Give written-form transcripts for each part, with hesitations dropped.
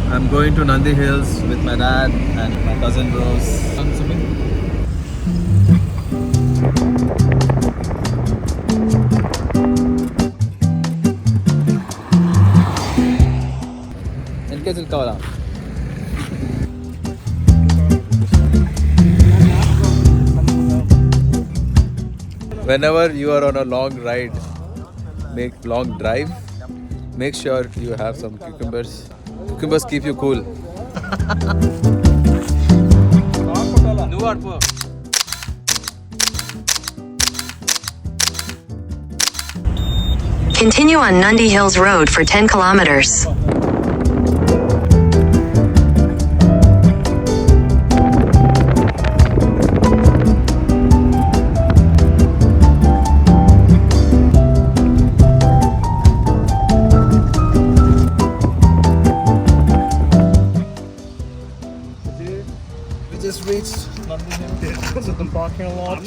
I'm going to Nandi Hills with my dad and my cousin bros. Whenever you are on a long ride, make long drive, make sure you have some cucumbers. Cucumbers keep you cool. Continue on Nandi Hills Road for 10 kilometers. We just reached Nandi Hills. The parking lot.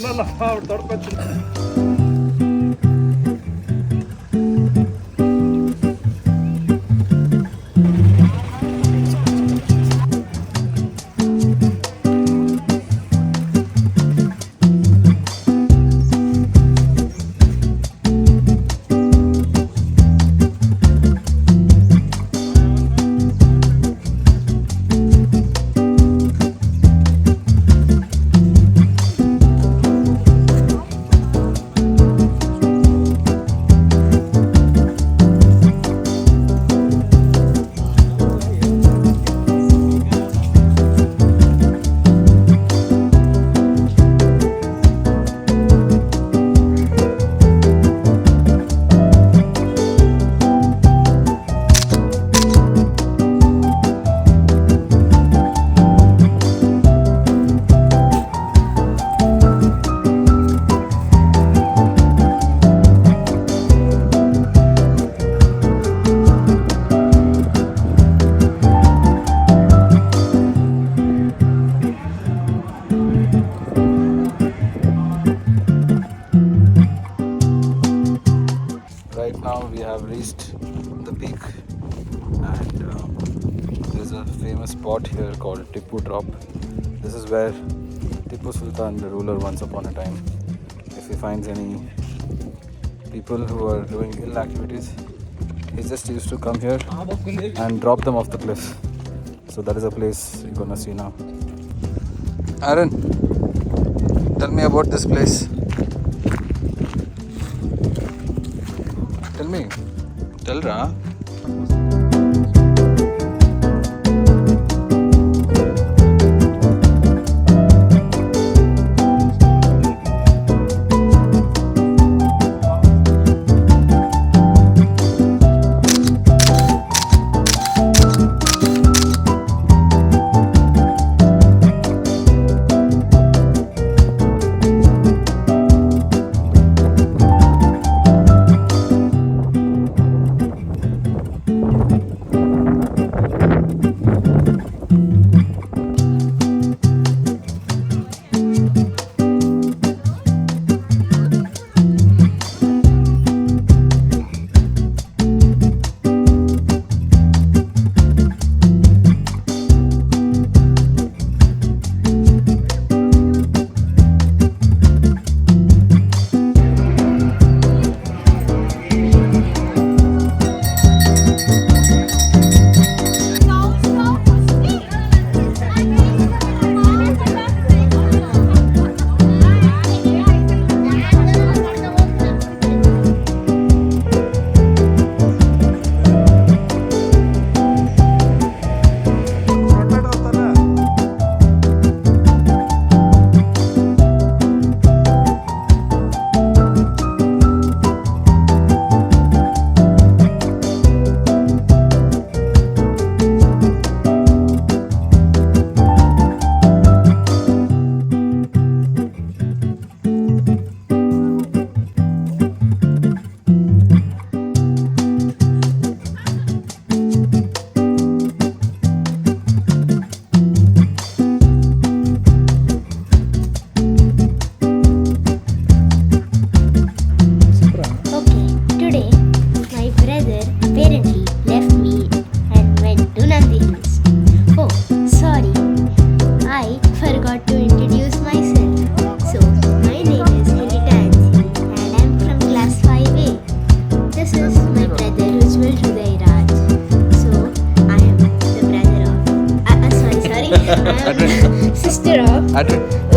Right now we have reached the peak and there's a famous spot here called Tipu Drop. This is where Tipu Sultan, the ruler once upon a time, if he finds any people who are doing ill activities, he just used to come here and drop them off the cliff. So that is a place you're gonna see now. Aaron, tell me about this place. Tell me. Tell Ra. brother Ujwal to the Iraj. So I am the brother of. Sorry. I am sister of.